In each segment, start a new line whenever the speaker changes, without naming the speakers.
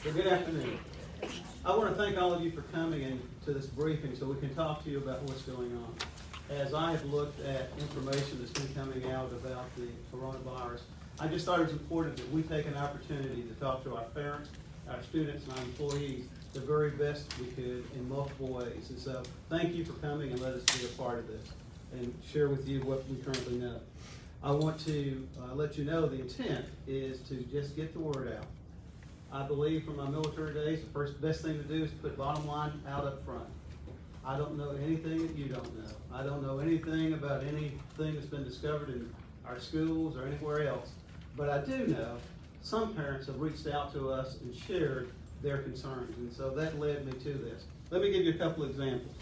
Well, good afternoon. I want to thank all of you for coming in to this briefing so we can talk to you about what's going on. As I have looked at information that's been coming out about the coronavirus, I just thought it was important that we take an opportunity to talk to our parents, our students, and our employees the very best we could in multiple ways. And so thank you for coming and let us be a part of this and share with you what we currently know. I want to let you know the intent is to just get the word out. I believe from my military days, the first best thing to do is put bottom line out up front. I don't know anything that you don't know. I don't know anything about anything that's been discovered in our schools or anywhere else. But I do know some parents have reached out to us and shared their concerns, and so that led me to this. Let me give you a couple examples.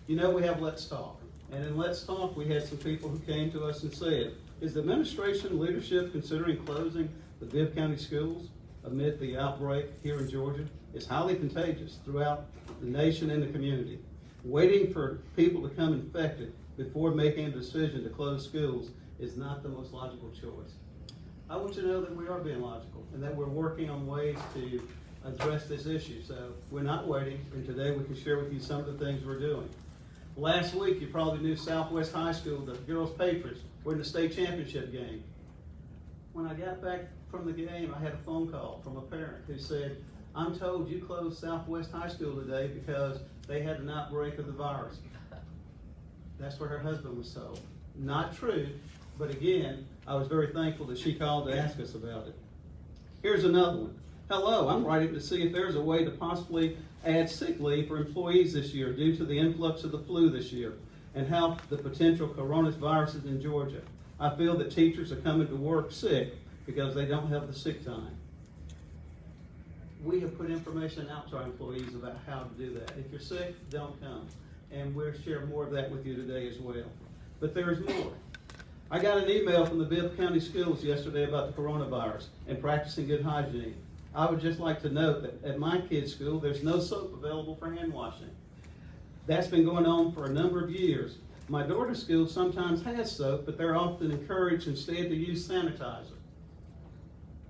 You know, we have Let's Talk, and in Let's Talk we had some people who came to us and said, is the administration leadership considering closing the Bibb County schools amid the outbreak here in Georgia? It's highly contagious throughout the nation and the community. Waiting for people to become infected before making a decision to close schools is not the most logical choice. I want you to know that we are being logical and that we're working on ways to address this issue. So we're not waiting, and today we can share with you some of the things we're doing. Last week, you probably knew Southwest High School, the girls' Patriots, were in the state championship game. When I got back from the game, I had a phone call from a parent who said, I'm told you closed Southwest High School today because they had an outbreak of the virus. That's what her husband was told. Not true, but again, I was very thankful that she called to ask us about it. Here's another one. Hello, I'm writing to see if there's a way to possibly add sick leave for employees this year due to the influx of the flu this year and help the potential coronaviruses in Georgia. I feel that teachers are coming to work sick because they don't have the sick time. We have put information out to our employees about how to do that. If you're sick, don't come. And we'll share more of that with you today as well. But there's more. I got an email from the Bibb County Schools yesterday about the coronavirus and practicing good hygiene. I would just like to note that at my kids' school, there's no soap available for hand washing. That's been going on for a number of years. My daughter's school sometimes has soap, but they're often encouraged instead to use sanitizer.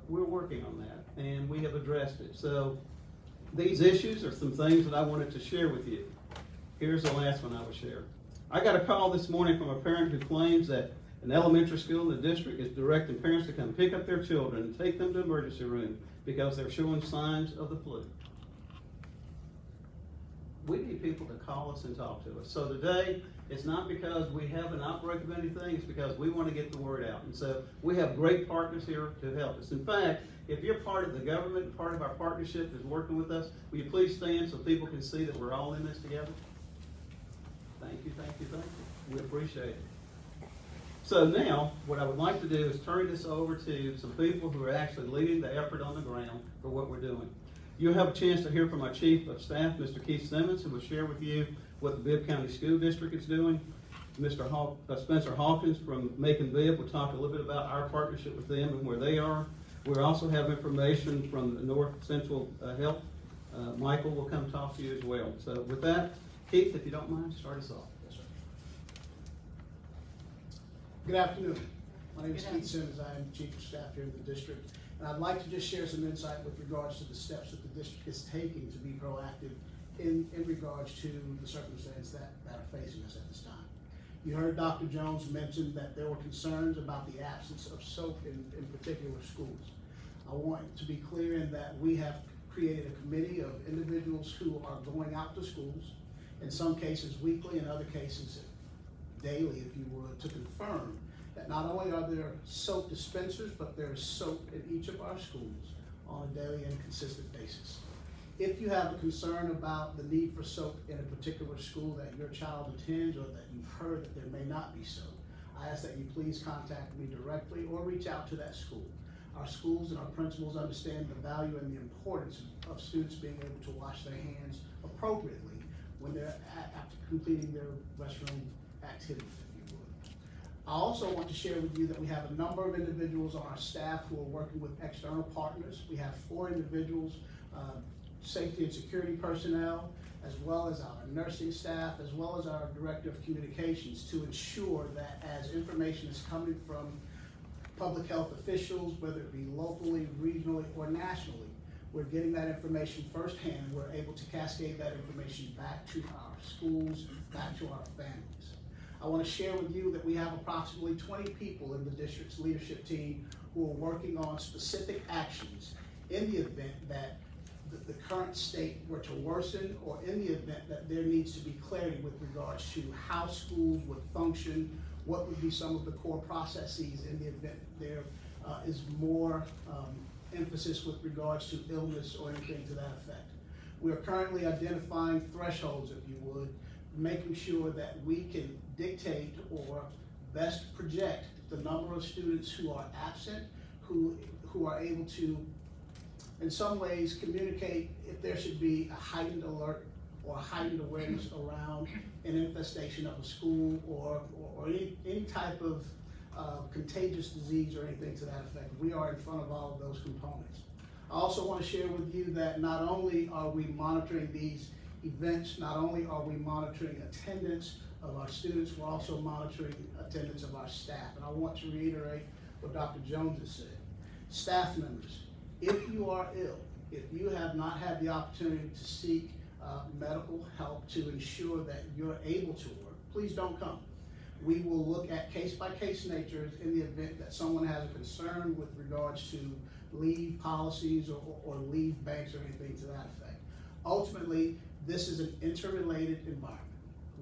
We're working on that, and we have addressed it. So these issues are some things that I wanted to share with you. Here's the last one I will share. I got a call this morning from a parent who claims that an elementary school in the district is directing parents to come pick up their children and take them to the emergency room because they're showing signs of the flu. We need people to call us and talk to us. So today, it's not because we have an outbreak of anything, it's because we want to get the word out. And so we have great partners here to help us. In fact, if you're part of the government, part of our partnership is working with us, will you please stand so people can see that we're all in this together? Thank you, thank you, thank you. We appreciate it. So now, what I would like to do is turn this over to some people who are actually leading the effort on the ground for what we're doing. You'll have a chance to hear from our Chief of Staff, Mr. Keith Simmons, who will share with you what the Bibb County School District is doing. Mr. Spencer Hawkins from Macon Bibb will talk a little bit about our partnership with them and where they are. We also have information from the North Central Health. Michael will come talk to you as well. So with that, Keith, if you don't mind, start us off.
Yes, sir. Good afternoon. My name is Keith Simmons. I am Chief of Staff here in the district. And I'd like to just share some insight with regards to the steps that the district is taking to be proactive in regards to the circumstances that are facing us at this time. You heard Dr. Jones mention that there were concerns about the absence of soap in particular schools. I want to be clear in that we have created a committee of individuals who are going out to schools, in some cases weekly, in other cases daily, if you would, to confirm that not only are there soap dispensers, but there is soap in each of our schools on a daily and consistent basis. If you have a concern about the need for soap in a particular school that your child attends or that you've heard that there may not be soap, I ask that you please contact me directly or reach out to that school. Our schools and our principals understand the value and the importance of students being able to wash their hands appropriately when they're after completing their restroom activities, if you would. I also want to share with you that we have a number of individuals on our staff who are working with external partners. We have 4 individuals, safety and security personnel, as well as our nursing staff, as well as our director of communications, to ensure that as information is coming from public health officials, whether it be locally, regionally, or nationally, We're getting that information firsthand. We're able to cascade that information back to our schools, back to our families. I want to share with you that we have approximately 20 people in the district's leadership team who are working on specific actions in the event that the current state were to worsen, or in the event that there needs to be clarity with regards to how schools would function, what would be some of the core processes in the event there is more emphasis with regards to illness or anything to that effect. We are currently identifying thresholds, if you would, making sure that we can dictate or best project the number of students who are absent, who are able to, in some ways, communicate if there should be a heightened alert or heightened awareness around an infestation of a school or any type of contagious disease or anything to that effect. We are in front of all of those components. I also want to share with you that not only are we monitoring these events, not only are we monitoring attendance of our students, we're also monitoring attendance of our staff. And I want to reiterate what Dr. Jones has said. Staff members, if you are ill, if you have not had the opportunity to seek medical help to ensure that you're able to work, please don't come. We will look at case-by-case nature in the event that someone has a concern with regards to leave policies or leave banks or anything to that effect. Ultimately, this is an interrelated environment.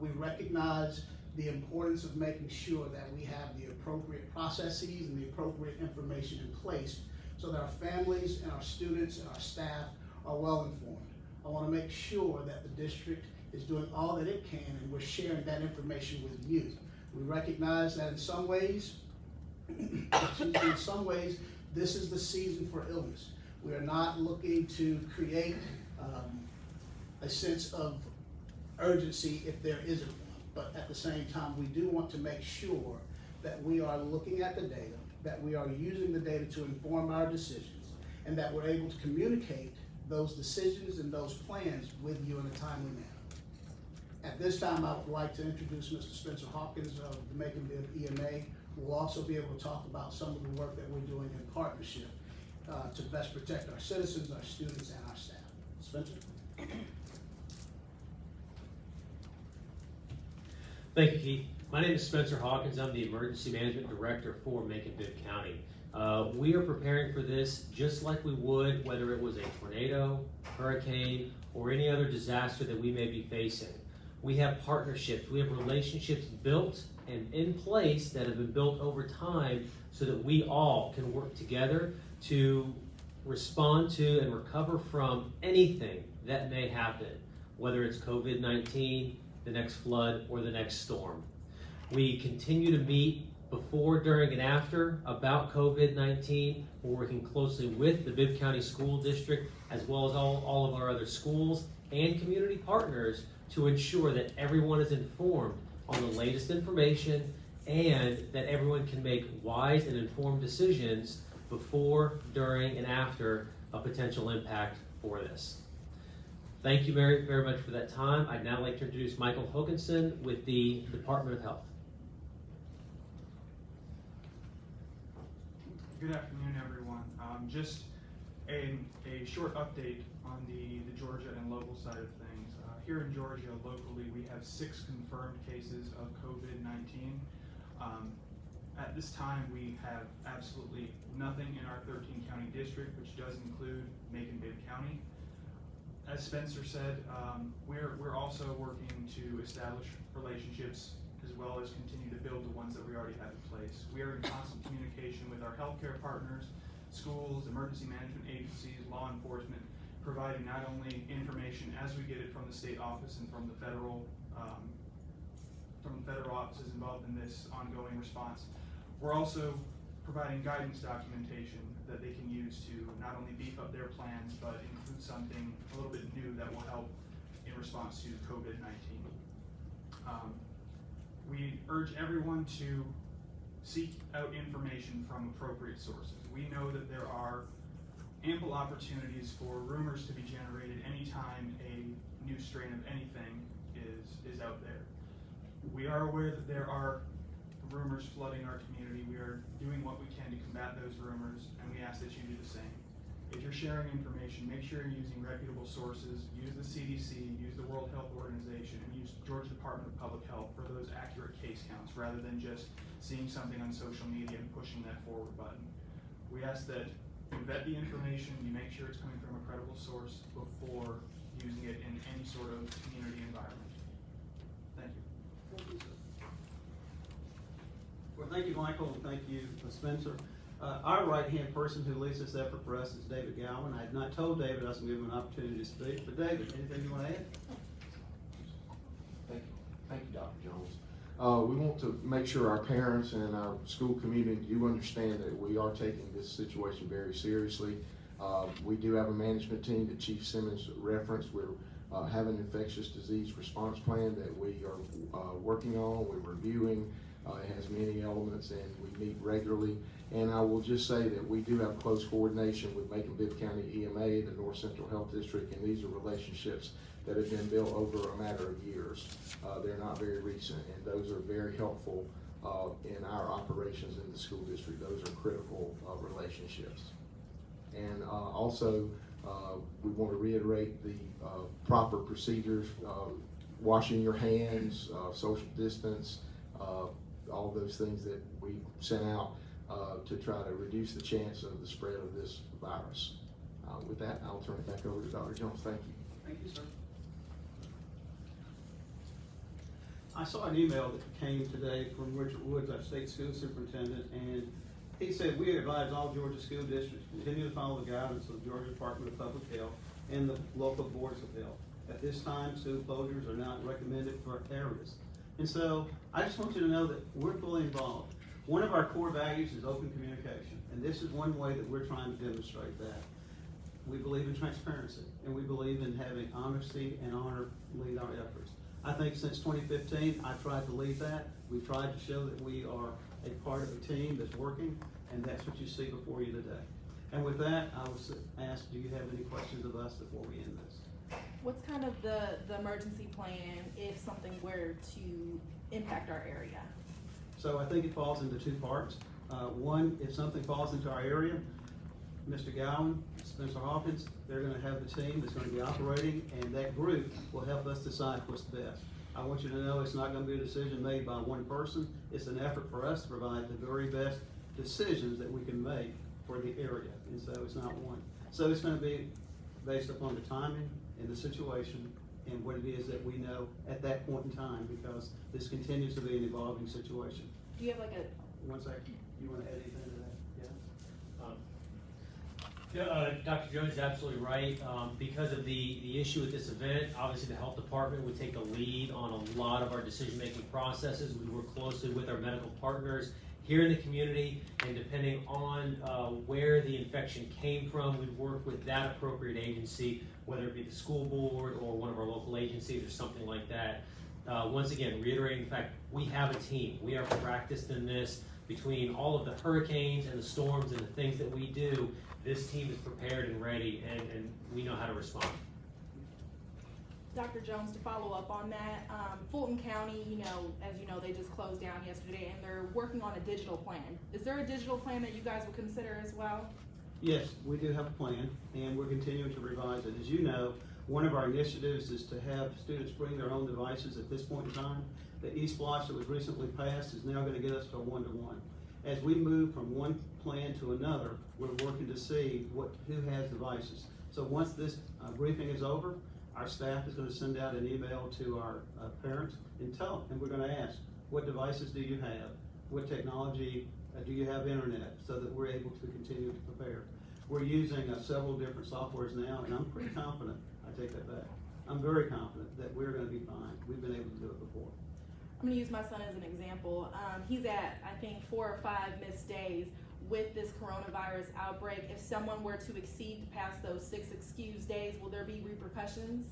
We recognize the importance of making sure that we have the appropriate processes and the appropriate information in place so that our families and our students and our staff are well informed. I want to make sure that the district is doing all that it can, and we're sharing that information with you. We recognize that in some ways, this is the season for illness. We are not looking to create a sense of urgency if there isn't one. But at the same time, we do want to make sure that we are looking at the data, that we are using the data to inform our decisions, and that we're able to communicate those decisions and those plans with you in a timely manner. At this time, I would like to introduce Mr. Spencer Hawkins of the Macon Bibb EMA, who will also be able to talk about some of the work that we're doing in partnership to best protect our citizens, our students, and our staff. Spencer?
Thank you, Keith. My name is Spencer Hawkins. I'm the Emergency Management Director for Macon Bibb County. We are preparing for this just like we would whether it was a tornado, hurricane, or any other disaster that we may be facing. We have partnerships, we have relationships built and in place that have been built over time so that we all can work together to respond to and recover from anything that may happen, whether it's COVID-19, the next flood, or the next storm. We continue to meet before, during, and after about COVID-19. We're working closely with the Bibb County School District as well as all of our other schools and community partners to ensure that everyone is informed on the latest information and that everyone can make wise and informed decisions before, during, and after a potential impact for this. Thank you very, very much for that time. I'd now like to introduce Michael Hawkinson with the Department of Health.
Good afternoon, everyone. Just a short update on the Georgia and local side of things. Here in Georgia, locally, we have 6 confirmed cases of COVID-19. At this time, we have absolutely nothing in our 13-county district, which does include Macon-Bibb County. As Spencer said, we're also working to establish relationships as well as continue to build the ones that we already have in place. We are in constant communication with our healthcare partners, schools, emergency management agencies, law enforcement, providing not only information as we get it from the state office and from the federal offices involved in this ongoing response. We're also providing guidance documentation that they can use to not only beef up their plans, but include something a little bit new that will help in response to COVID-19. We urge everyone to seek out information from appropriate sources. We know that there are ample opportunities for rumors to be generated anytime a new strain of anything is out there. We are aware that there are rumors flooding our community. We are doing what we can to combat those rumors, and we ask that you do the same. if you're sharing information, make sure you're using reputable sources, use the CDC, use the World Health Organization, and use Georgia Department of Public Health for those accurate case counts, rather than just seeing something on social media and pushing that forward button. We ask that you vet the information, you make sure it's coming from a credible source before using it in any sort of community environment. Thank you.
Thank you, sir.
Well, thank you, Michael, and thank you, Spencer. Our right-hand person who leads this effort for us is David Gowan. I had not told David I was going to give him an opportunity to speak, but David, anything you want to add?
Thank you, Dr. Jones. We want to make sure our parents and our school community do understand that we are taking this situation very seriously. We do have a management team that Chief Simmons referenced. We're have an infectious disease response plan that we are working on, we're reviewing. It has many elements, and we meet regularly. And I will just say that we do have close coordination with Macon-Bibb County EMA, the North Central Health District, and these are relationships that have been built over a matter of years. They're not very recent, and those are very helpful in our operations in the school district. Those are critical relationships. And also, we want to reiterate the proper procedures, washing your hands, social distance, all those things that we sent out to try to reduce the chance of the spread of this virus. With that, I'll turn it back over to Dr. Jones. Thank you.
Thank you, sir. I saw an email that came today from Richard Woods, our state school superintendent, and he said, "We advise all Georgia school districts continue to follow the guidance of the Georgia Department of Public Health and the local boards of health. At this time, school closures are not recommended for areas." And so I just want you to know that we're fully involved. One of our core values is open communication, and this is one way that we're trying to demonstrate that. We believe in transparency, and we believe in having honesty and honor lead our efforts. I think since 2015, I tried to lead that. We've tried to show that we are a part of a team that's working, and that's what you see before you today. And with that, I will ask, do you have any questions of us before we end this?
What's kind of the emergency plan if something were to impact our area?
So I think it falls into two parts. One, if something falls into our area, Mr. Gowan, Spencer Hawkins, they're going to have the team that's going to be operating, and that group will help us decide what's best. I want you to know it's not going to be a decision made by one person. It's an effort for us to provide the very best decisions that we can make for the area, and so it's not one. So it's going to be based upon the timing and the situation and what it is that we know at that point in time, because this continues to be an evolving situation.
Do you have like a...
One second, you want to add anything to that?
Dr. Jones is absolutely right. Because of the issue with this event, obviously the health department would take the lead on a lot of our decision-making processes. We work closely with our medical partners here in the community, and depending on where the infection came from, we'd work with that appropriate agency, whether it be the school board or one of our local agencies or something like that. Once again, reiterating the fact, we have a team. We are practiced in this. Between all of the hurricanes and the storms and the things that we do, this team is prepared and ready, and we know how to respond.
Dr. Jones, to follow up on that, Fulton County, as you know, they just closed down yesterday, and they're working on a digital plan. Is there a digital plan that you guys would consider as well?
Yes, we do have a plan, and we're continuing to revise it. As you know, one of our initiatives is to have students bring their own devices at this point in time. The e-Splosh that was recently passed is now going to get us to a one-to-one. As we move from one plan to another, we're working to see who has devices. So once this briefing is over, our staff is going to send out an email to our parents and tell them, and we're going to ask, what devices do you have? What technology do you have internet, so that we're able to continue to prepare. We're using several different softwares now, and I'm pretty confident, I take that back, I'm very confident that we're going to be fine. We've been able to do it before.
I'm going to use my son as an example. He's at, I think, 4 or 5 missed days with this coronavirus outbreak. If someone were to exceed past those 6 excused days, will there be repercussions?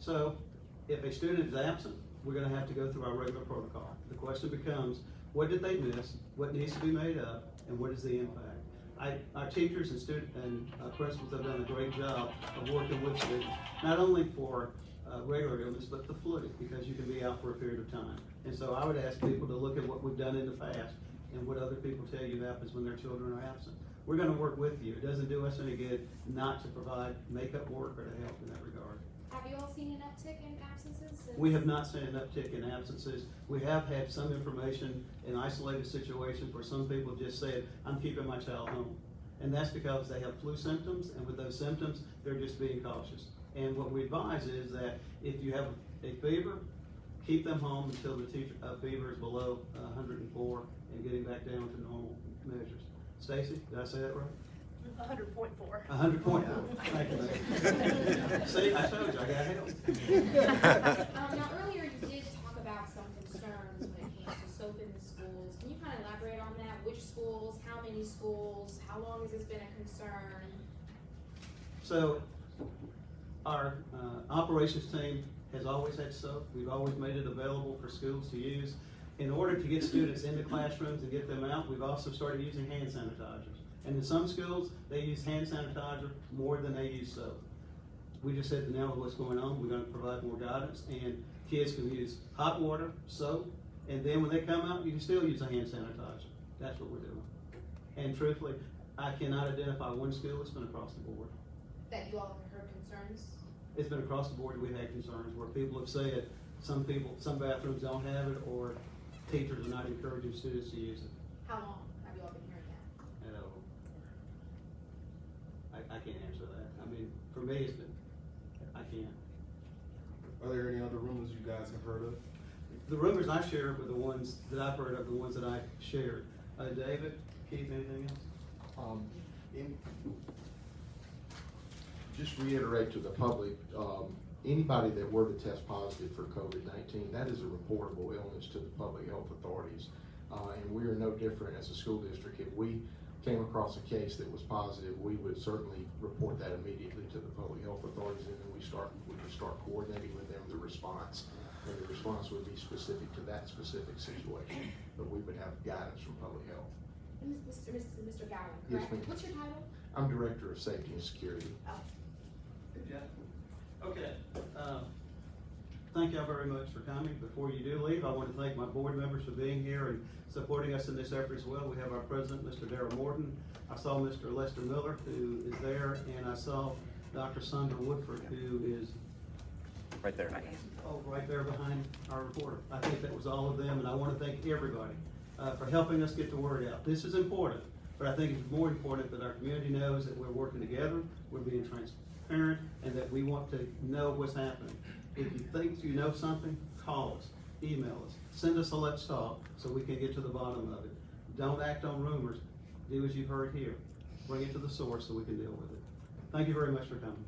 So if a student is absent, we're going to have to go through our regular protocol. The question becomes, what did they miss? What needs to be made up? And what is the impact? Our teachers and principals have done a great job of working with students, not only for regular illness, but the flu, because you can be out for a period of time. And so I would ask people to look at what we've done in the past and what other people tell you happens when their children are absent. we're gonna work with you. It doesn't do us any good not to provide makeup work or to help in that regard.
Have you all seen an uptick in absences?
We have not seen an uptick in absences. We have had some information in isolated situations where some people just said, I'm keeping my child home. And that's because they have flu symptoms, and with those symptoms, they're just being cautious. And what we advise is that if you have a fever, keep them home until the fever is below 104 and getting back down to normal measures. Stacy, did I say that right?
100.4.
100.4. Thank you, ma'am. See, I told you, I got help.
Now earlier you did talk about some concerns when it came to soap in the schools. Can you kind of elaborate on that? Which schools, how many schools, how long has this been a concern?
So, our operations team has always had soap. We've always made it available for schools to use. In order to get students into classrooms and get them out, we've also started using hand sanitizers. And in some schools, they use hand sanitizer more than they use soap. We just said now with what's going on, we're gonna provide more guidance, and kids can use hot water, soap, and then when they come out, you can still use a hand sanitizer. That's what we're doing. And truthfully, I cannot identify one school. It's been across the board.
That you all have heard concerns?
It's been across the board. We've had concerns where people have said some bathrooms don't have it, or teachers are not encouraging students to use it.
How long have you all been hearing that?
I can't answer that. I mean, for me, it's been, I can't.
Are there any other rumors you guys have heard of?
The rumors I shared were the ones that I've heard of, the ones that I shared. David, Keith, anything else?
Just reiterate to the public, anybody that were to test positive for COVID-19, that is a reportable illness to the public health authorities. And we are no different as a school district. If we came across a case that was positive, we would certainly report that immediately to the public health authorities, and then we would start coordinating with them the response. And the response would be specific to that specific situation, but we would have guidance from public health.
Mr. Gowan,
Yes,
correct?
ma'am.
What's your title?
I'm Director of Safety and Security.
Oh.
Good job. Okay. Thank y'all very much for coming. Before you do leave, I want to thank my board members for being here and supporting us in this effort as well. We have our president, Mr. Darrell Morton. I saw Mr. Lester Miller, who is there, and I saw Dr. Sandra Woodford, who is
right there.
right there behind our reporter. I think that was all of them, and I want to thank everybody for helping us get the word out. This is important, but I think it's more important that our community knows that we're working together, we're being transparent, and that we want to know what's happening. If you think you know something, call us, email us, send us a let's talk so we can get to the bottom of it. Don't act on rumors. Do as you've heard here. Bring it to the source so we can deal with it. Thank you very much for coming.